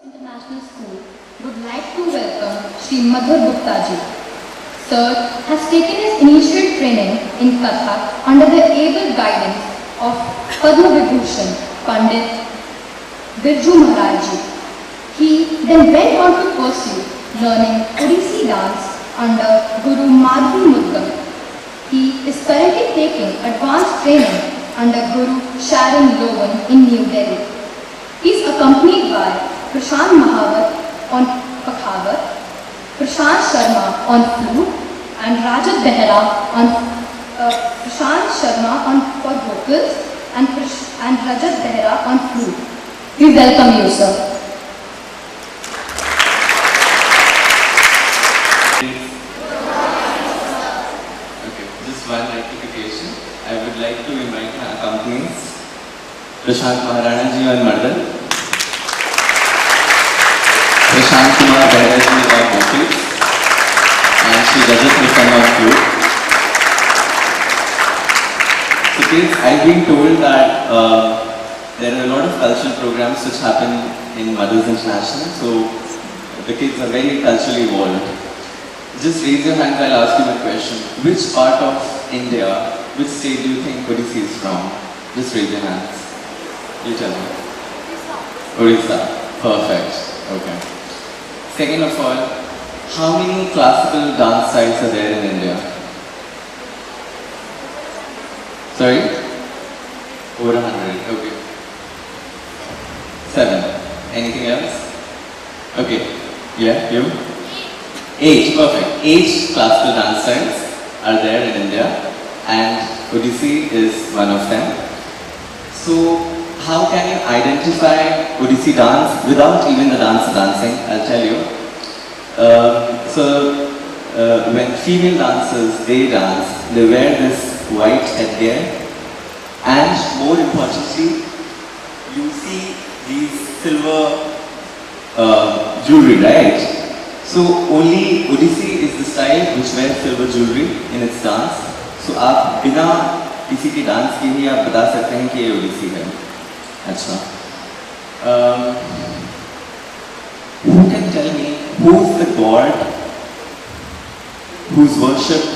International School would like to welcome Shri Madhur Gupta ji. Sir has taken his initial training in Kathak under the able guidance of Padma Vibhushan Pandit Birju Maharaj ji. He then went on to pursue learning Odissi dance under Guru Madhvi Mudgam. He is currently taking advanced training under Guru Sharon Logan in New Delhi. He is accompanied by Prashant Mahavat on Pakhavat, Prashant Sharma on flute, and Rajat Behra on for vocals and Rajat Behra on flute. We welcome you, sir. Okay, just one rectification. I would like to invite my accompanies, Prashant Maharana ji on Mardal, Prashant Kumar Behra ji on vocals, and Shri Rajat Behra on flute. So kids, I've been told that there are a lot of cultural programs which happen in Mothers International, so the kids are very culturally evolved. Just raise your hands, I'll ask you a question. Which part of India, which state do you think Odissi is from? Just raise your hands. You tell me. Odisha. Perfect. Okay. Second of all, how many classical dance styles are there in India? Sorry? Over 100. Okay. 7. Anything else? Okay. Yeah, you? 8. Perfect. 8 classical dance styles are there in India, and Odissi is one of them. So, how can you identify Odissi dance without even the dance dancing? I'll tell you. When female dancers, they dance, they wear this white headgear, and more importantly, you see these silver jewelry, right? So only Odissi is the style which wears silver jewelry in its dance. So आप बिना किसी की dance के ही आप बता सकते हैं कि ये ओडिसी है. अच्छा. Who can tell me who's the god who's worshipped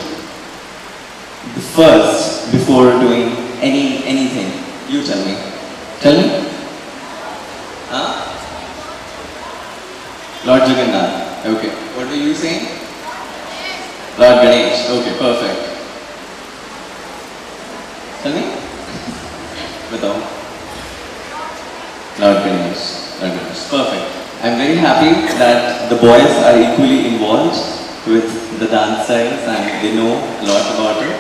the first before doing anything? You tell me. Tell me. Huh? Lord Jagannath. Okay. What were you saying? Lord Ganesh. Okay, perfect. Tell me. Batao. Lord Ganesh. Lord Ganesh. Perfect. I'm very happy that the boys are equally involved with the dance styles and they know a lot about it.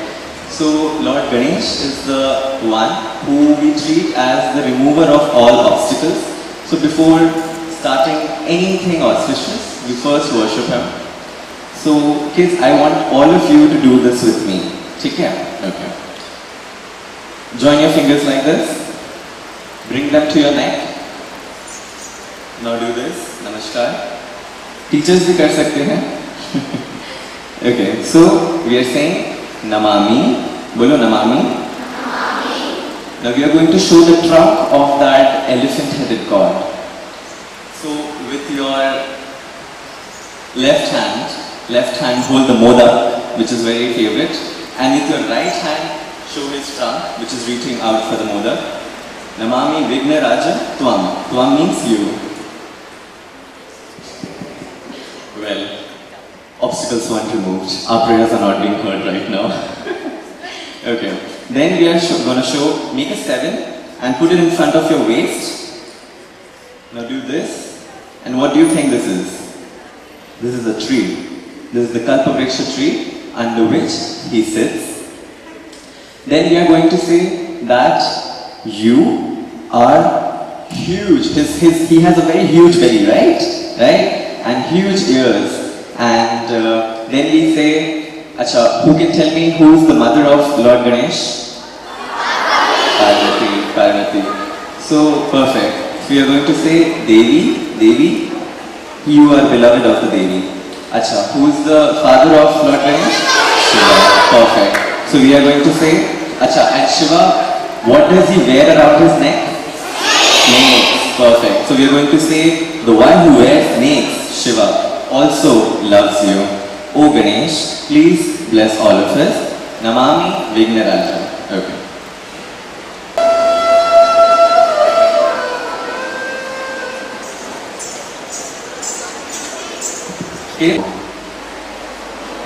So Lord Ganesh is the one who we treat as the remover of all obstacles. So before starting anything auspicious, we first worship him. So kids, I want all of you to do this with me. Okay? Okay. Join your fingers like this. Bring them to your neck. Now do this. Namaskar. Teachers bhi kar sakte hain. Okay. So we are saying Namami. Bolo Namami. Namami. Now we are going to show the trunk of that elephant-headed god. So with your left hand hold the modak, which is very favorite, and with your right hand show his trunk, which is reaching out for the modak. Namami Vigna Raja Tvam. Tvam means you. Well, obstacles weren't removed. Our prayers are not being heard right now. Okay. Then we are going to show, make a 7 and put it in front of your waist. Now do this. And what do you think this is? This is a tree. This is the Kalpavriksha tree under which he sits. Then we are going to say that you are huge. He has a very huge belly, right? Right? And huge ears. And then we say, Acha, who can tell me who is the mother of Lord Ganesh? Parvati. So, perfect. So we are going to say Devi, you are beloved of the Devi. Acha, who is the father of Lord Ganesh? Shiva. Perfect. So we are going to say, Acha, and Shiva, what does he wear around his neck? Snakes. Perfect. So we are going to say, the one who wears snakes, Shiva, also loves you. O Ganesh, please bless all of us. Namami Vignaraja. Okay. Okay.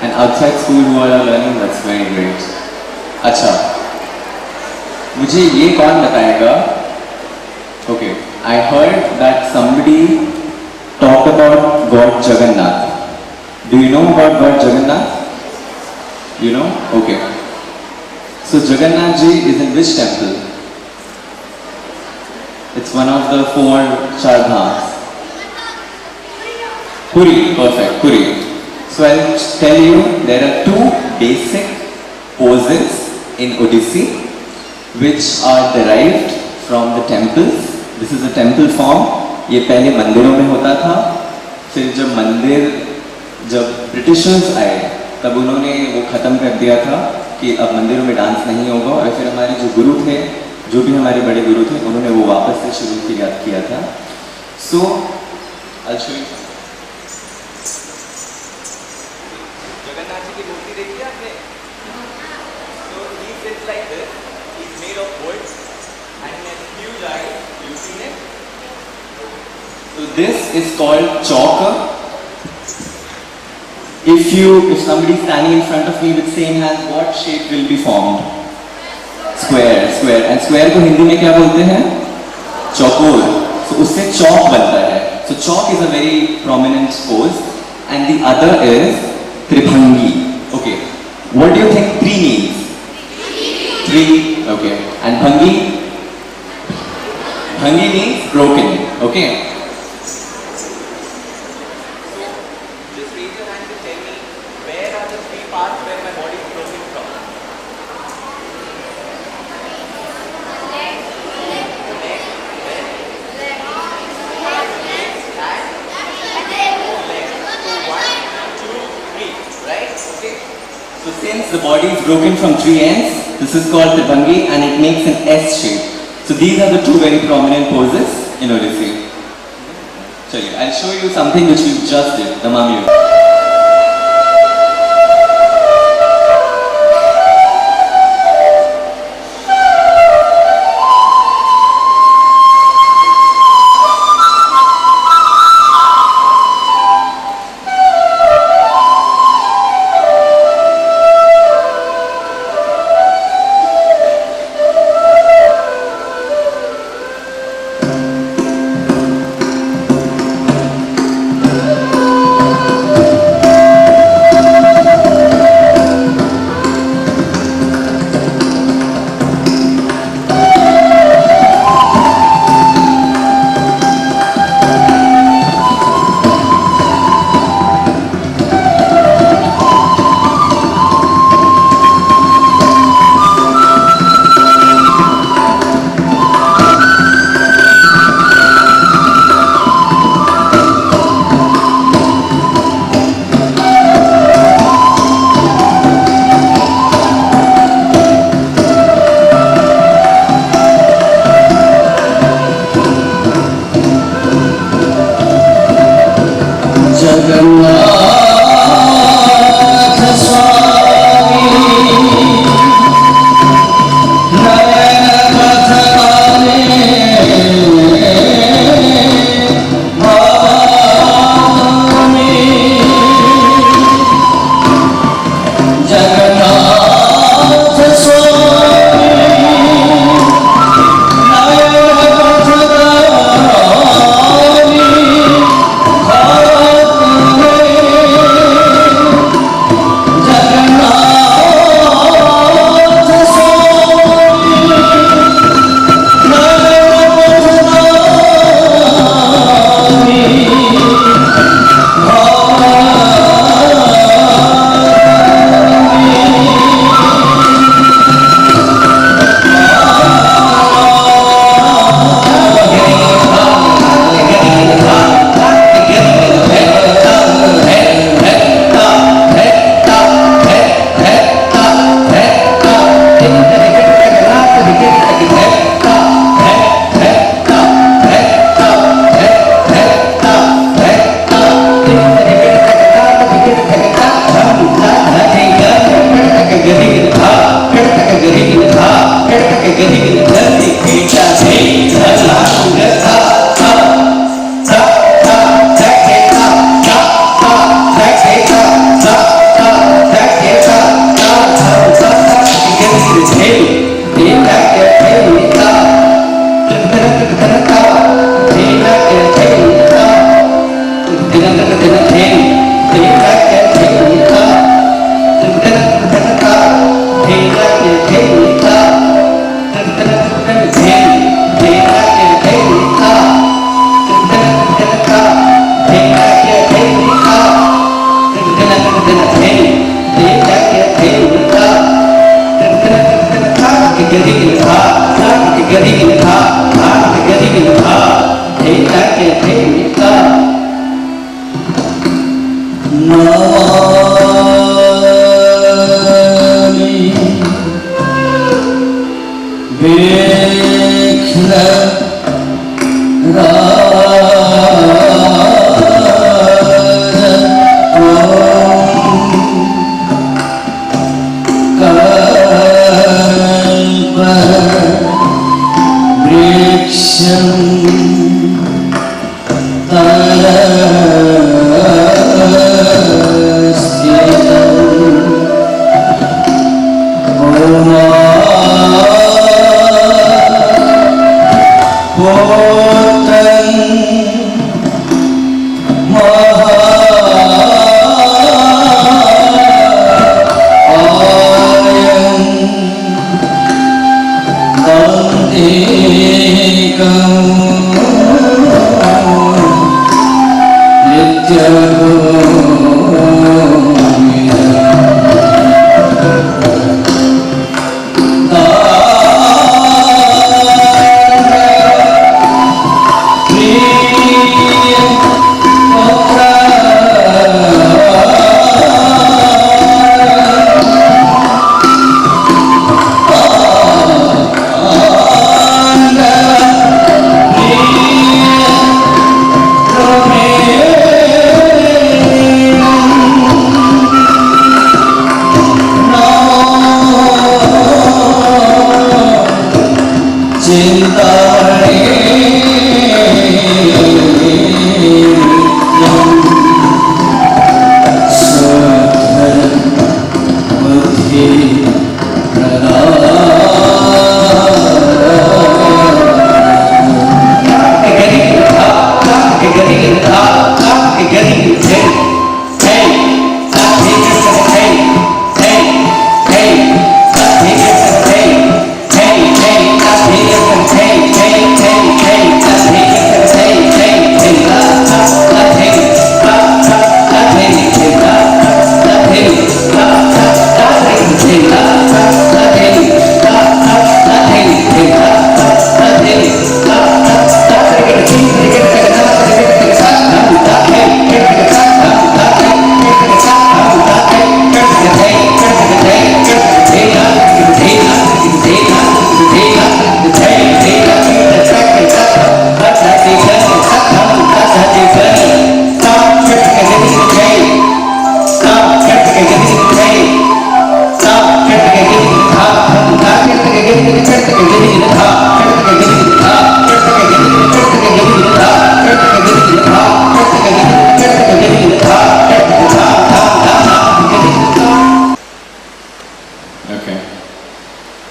And outside school who are learning, that's very great. अच्छा, मुझे ये कौन बताएगा? Okay, I heard that somebody talked about God Jagannath. Do you know about God Jagannath? You know? Okay. So Jagannath ji is in which temple? It's one of the 4 Char Dhams. Puri, perfect, Puri. So I'll tell you, there are 2 basic poses in Odissi which are derived from the temples. This is a temple form. ये पहले मंदिरों में होता था, फिर जब Britishers आए तब उन्होंने वो ख़त्म कर दिया था कि अब मंदिरों में डांस नहीं होगा, और फिर हमारे जो गुरु थे, जो भी हमारे बड़े गुरु थे, उन्होंने वो वापस से शुरू किया था. So I'll show you. Jagannath ji की मूर्ति देखी आपने? So he sits like this. He's made of wood and he has huge eyes. You've seen it? So this is called chauker. If somebody is standing in front of me with same hands, what shape will be formed? Square. And square को हिंदी में क्या बोलते हैं? चौकोर. So उससे चौक बनता है. So chalk is a very prominent pose, and the other is Tribhangi. Okay. What do you think tri means? Three. Okay. And Bhangi? Bhangi means broken. Okay. Just raise your hand to tell me, where are the 3 parts where my body is broken from? So since the body is broken from 3 ends, this is called Tribhangi and it makes an S shape. So these are the 2 very prominent poses in Odissi. Chaliye, I'll show you something which we just did, the Namami.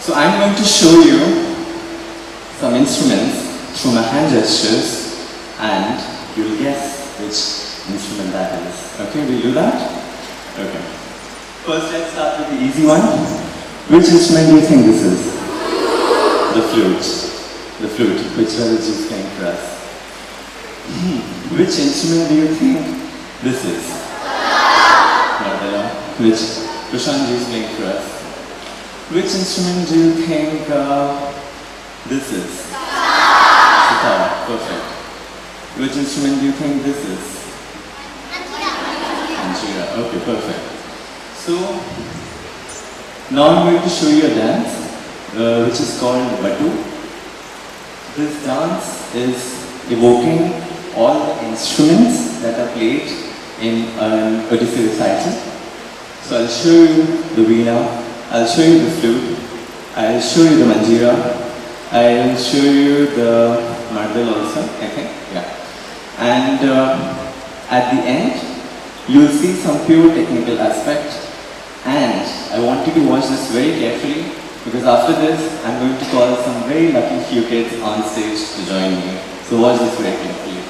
So I'm going to show you some instruments through my hand gestures and you'll guess which instrument that is. Okay, will you do that? Okay. First let's start with the easy one. Which instrument do you think this is? The flute. The flute, which Rajat is playing for us. Which instrument do you think this is? Which Prashant is playing for us. Which instrument do you think this is? Sitar. Perfect. Which instrument do you think this is? Manjira. Okay, perfect. So, now I'm going to show you a dance which is called Batu. This dance is evoking all the instruments that are played in an Odissi recital. So I'll show you the veena. I'll show you the flute, I'll show you the manjira, I'll show you the mardal also, I think, yeah. And at the end, you'll see some pure technical aspect and I want you to watch this very carefully because after this, I'm going to call some very lucky few kids on stage to join me. So watch this very carefully.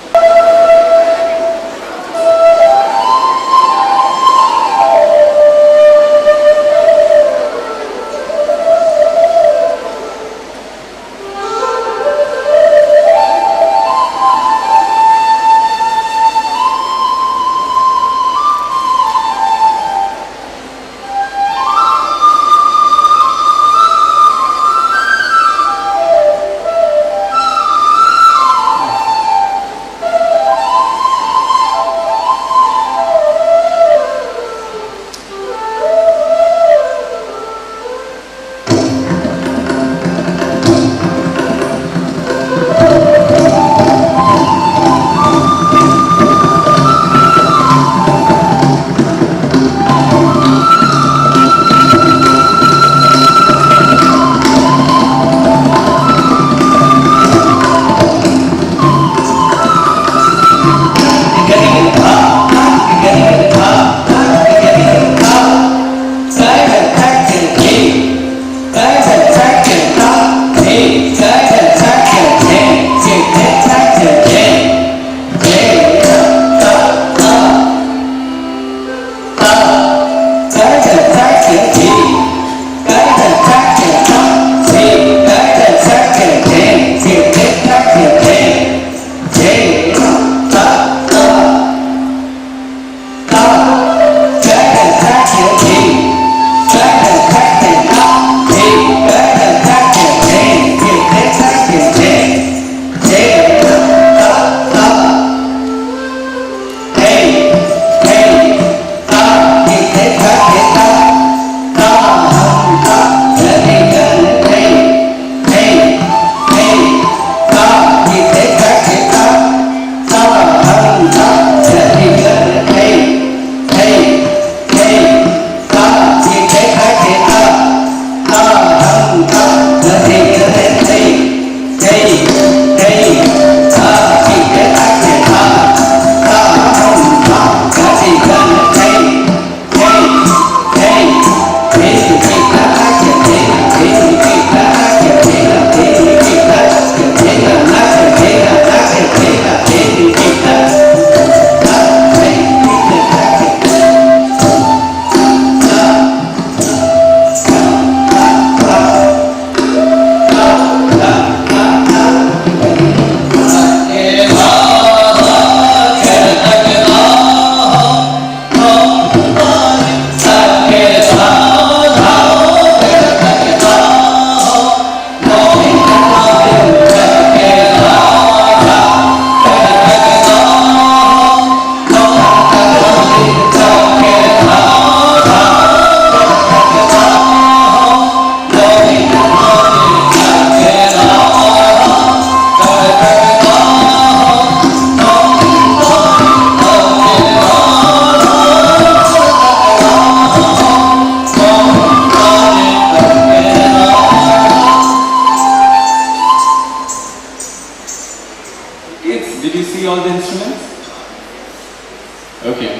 Okay.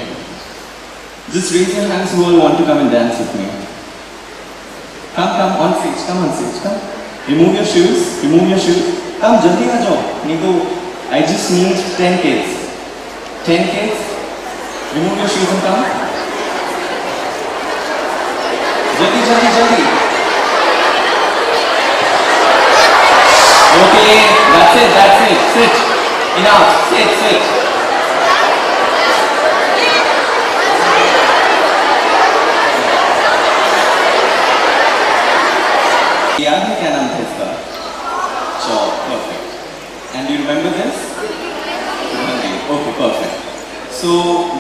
Just raise your hands who all want to come and dance with me. Come on stage, come. Remove your shoes. Come, jaldi aa jao. I just need 10 kids. 10 kids. Remove your shoes and come. Jaldi. Okay, that's it. Sit. Enough. Sit. याद है क्या नाम था इसका? Chalk, perfect. And you remember this? Okay, perfect. So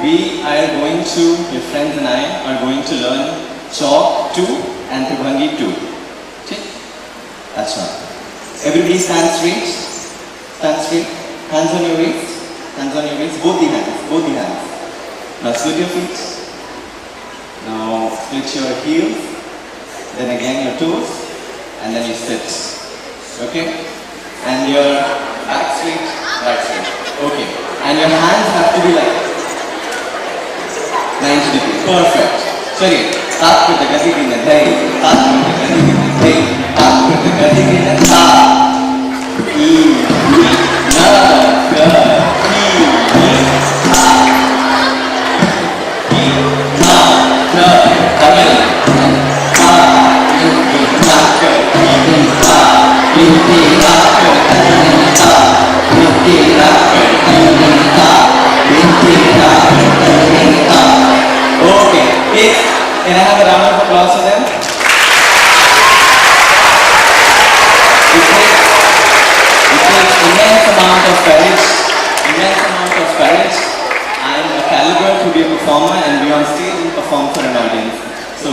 your friends and I are going to learn Chalk 2 and Tribhangi 2. Okay? That's right. Everybody stand straight. Hands on your waist. Both the hands. Now split your feet. Now split your heels. Then again your toes. And then you sit. Okay? And your back straight, right straight. Okay. And your hands have to be like 90 degrees. Perfect. Sorry. Taap krita gati gina dhai. Taap krita gati gina dhai. Taap krita gati gina tha. I na ga ti ni tha. I na ga Tamil. Okay, please, can I have a round of applause for them? It takes immense amount of courage and a caliber to be a performer and be on stage and perform for an audience. So,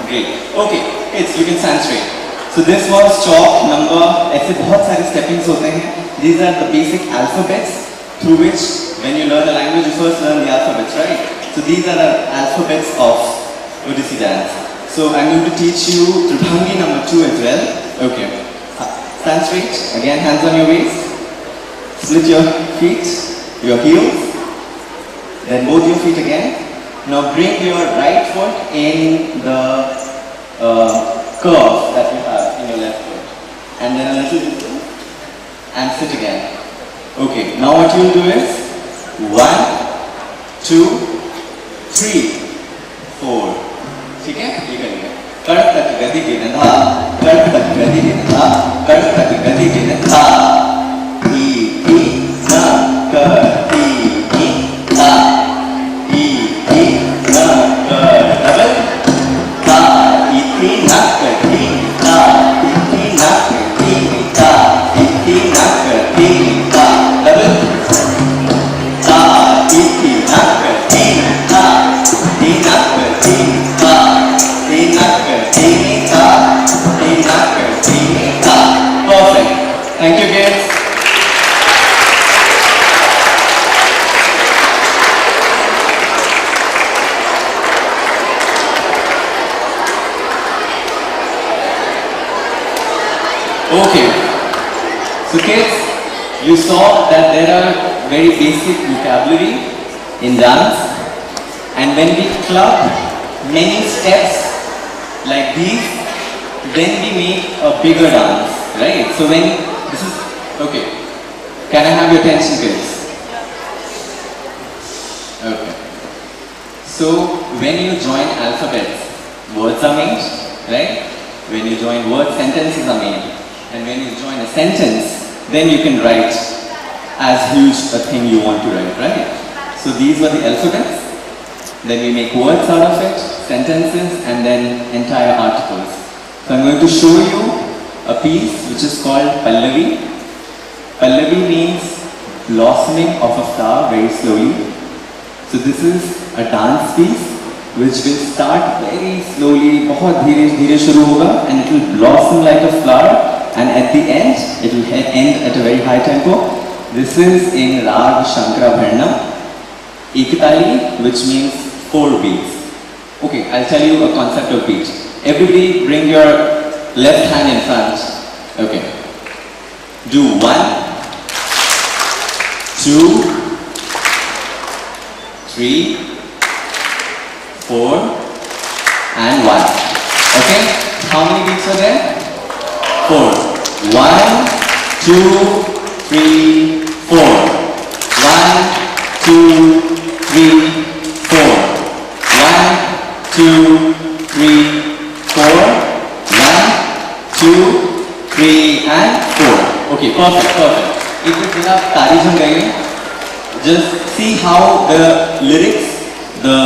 great. Okay, kids, you can stand straight. So this was chalk number, ऐसे बहुत सारे steppings होते हैं. These are the basic alphabets through which when you learn a language you first learn the alphabets, right? So these are the alphabets of Odissi dance. So I'm going to teach you Tribhangi number 2 as well. Okay. Stand straight. Again, hands on your waist. Split your feet, your heels. Then both your feet again. Now bring your right foot in the curve that you have in your left foot. And then a little bit and sit again. Okay, now what you'll do is 1, 2, 3, 4. ठीक है? ये करेंगे. कर तक गति के नधा, कर तक गति के नधा, कर तक गति के नधा. ई ना कर ई ता. ई ना कर डबल. ता इति ना कर ती ता. इति ना कर ती ता. इति ना कर ती ता. डबल. ता इति ना कर ती ता. ती ना कर ती ता. ती ना कर ती ता. ती ना कर ती ता. Perfect. Thank you, kids. Okay, so kids, you saw that there are very basic vocabulary in dance, and when we club many steps like these, then we make a bigger dance, right? So when this is, okay, can I have your attention, kids? Okay, so when you join alphabets, words are made, right? When you join words, sentences are made. And when you join a sentence, then you can write as huge a thing you want to write, right? So these were the alphabets. Then we make words out of it, sentences, and then entire articles. So I'm going to show you a piece which is called Pallavi. Pallavi means blossoming of a flower very slowly. So this is a dance piece which will start very slowly, बहुत धीरे-धीरे शुरू होगा, and it will blossom like a flower. And at the end, it will end at a very high tempo. This is in Rag Shankarabharanam, Ekatali, which means 4 beats. Okay, I'll tell you a concept of beat. Everybody bring your left hand in front. Okay. Do 1, 2, 3, 4, and 1. Okay? How many beats are there? 4. 1, 2, 3, 4. 1, 2, 3, 4. 1, 2, 3, 4. 1, 2, 3, and 4. Okay, perfect, perfect. If you bring up Tari Jhum Gaye, just see how the lyrics, the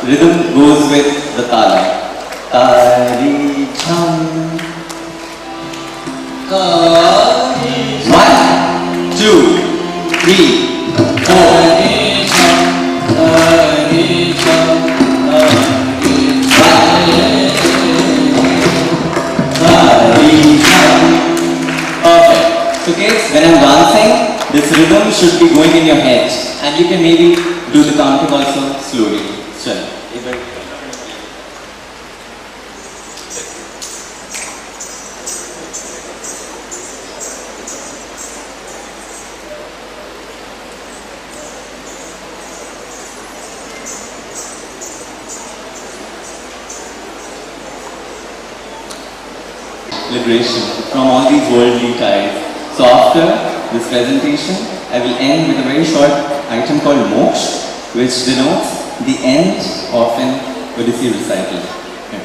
rhythm goes with the tala. Tari Jhum. 1, 2, 3, 4. Perfect. So kids, when I'm dancing, this rhythm should be going in your head. And you can maybe do the counting also slowly. Sure. Liberation from all these worldly ties. So after this presentation, I will end with a very short item called Moksha, which denotes the end of an Odyssey recital. Okay.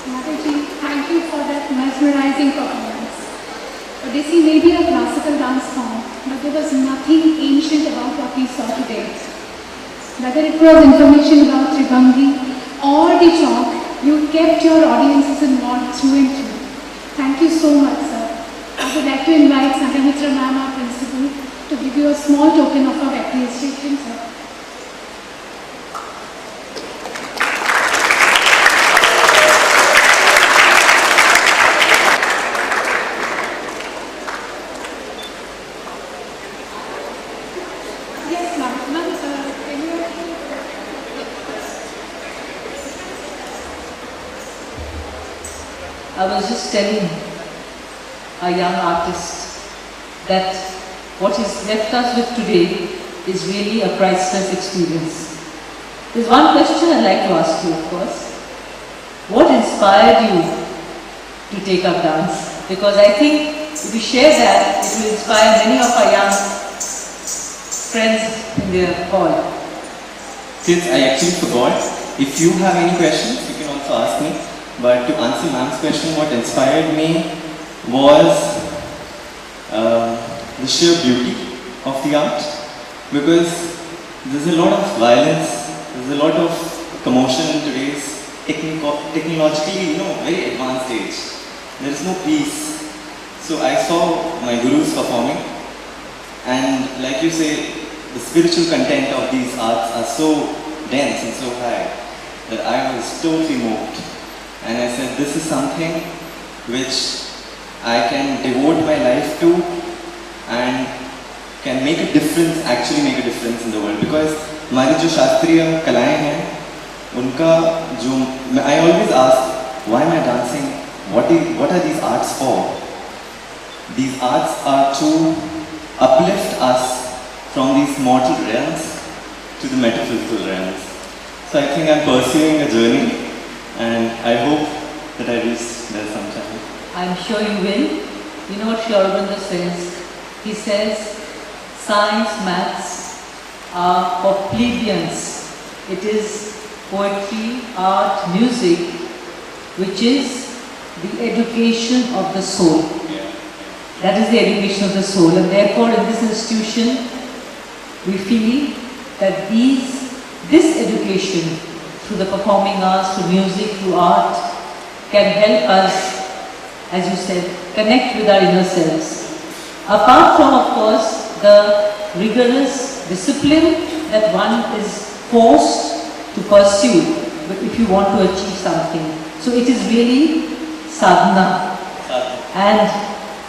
Mataji, thank you for that mesmerizing performance. Odissi may be a classical dance form, but there was nothing ancient about what we saw today. Whether it was information about Tribangi or the chalk, you kept your audiences involved through and through. Thank you so much, sir. I would like to invite Sangamitra ma'am, our principal, to give you a small token of our appreciation, sir. Yes, ma'am. Ma'am, can you... I was just telling a young artist that what he's left us with today is really a priceless experience. There's one question I'd like to ask you, of course. What inspired you to take up dance? Because I think if we share that, it will inspire many of our young friends in the hall. Kids, I actually forgot. If you have any questions, you can also ask me. But to answer ma'am's question, what inspired me was the sheer beauty of the art. Because there's a lot of violence, there's a lot of commotion in today's technologically, very advanced age. There is no peace. So I saw my gurus performing, and like you say, the spiritual content of these arts are so dense and so high that I was totally moved. And I said, this is something which I can devote my life to and can make a difference, actually make a difference in the world. Because हमारी जो शास्त्रीय कलाएं हैं, उनका जो I always ask, why am I dancing? What are these arts for? These arts are to uplift us from these mortal realms to the metaphysical realms. So I think I'm pursuing a journey, and I hope that I reach there sometime. I'm sure you will. You know what Sri Aurobindo says? He says, science, maths are for plebeians. It is poetry, art, music, which is the education of the soul. That is the education of the soul. And therefore, in this institution, we feel that this education, through the performing arts, through music, through art, can help us, as you said, connect with our inner selves. Apart from, of course, the rigorous discipline that one is forced to pursue, but if you want to achieve something. So it is really sadhana. And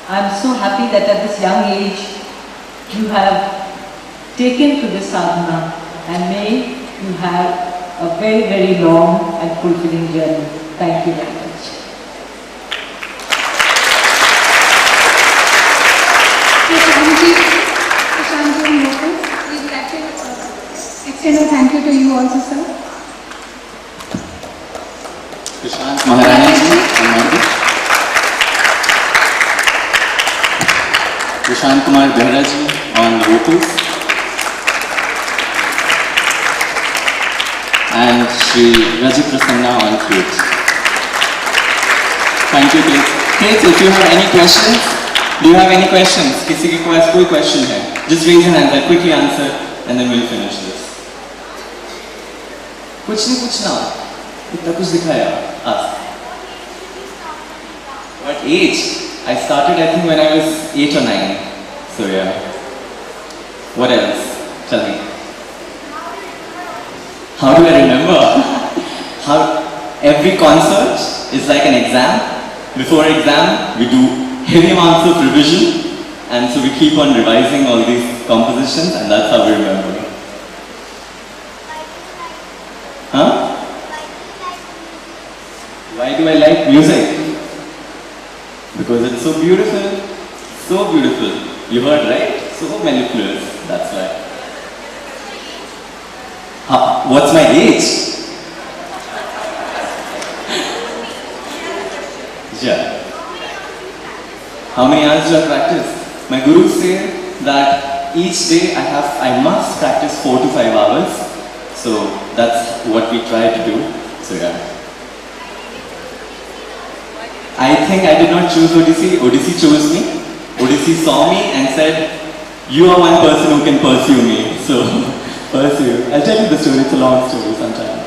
I'm so happy that at this young age, you have taken to this sadhana, and may you have a very, very long and fulfilling journey. Thank you very much. Prashant and vocals, we would like to extend a thank you to you also, sir. Prashant Maharani ji on Monday. Prashant Kumar Behra ji on the vocals. And Shri Raji Prasanna on flute. Thank you, kids. Kids, if you have any questions, do you have any questions? किसी के पास कोई question है? Just raise your hand. I'll quickly answer, and then we'll finish this. कुछ नहीं पूछना. इतना कुछ दिखाया. Ask. What age? I started, I think, when I was 8 or 9. So yeah. What else? Tell me. How do I remember? How every concert is like an exam. Before exam, we do heavy amounts of revision, and so we keep on revising all these compositions, and that's how we remember. Huh? Why do I like music? Because it's so beautiful. So beautiful. You heard, right? So mellifluous. That's why. What's my age? Yeah. How many hours do I practice? My gurus say that each day I must practice 4 to 5 hours. So that's what we try to do. So yeah. I think I did not choose Odissi. Odissi chose me. Odissi saw me and said, "You are one person who can pursue me." So, pursue. I'll tell you the story. It's a long story sometime.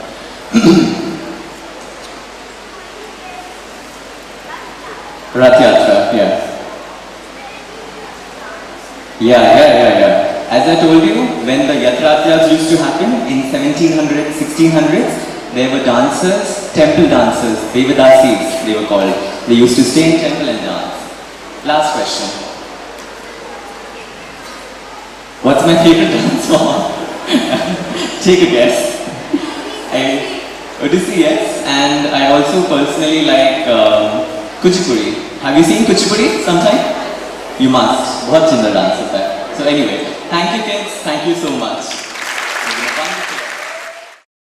Rath Yatra, yeah. Yeah. As I told you, when the Yatratras used to happen in 1700s, 1600s, there were dancers, temple dancers, Devadasis they were called. They used to stay in temple and dance. Last question. What's my favorite dance form? Take a guess. Odissi, yes, and I also personally like Kuchipudi. Have you seen Kuchipudi sometime? You must. बहुत सुंदर dance होता है. So anyway, thank you kids. Thank you so much.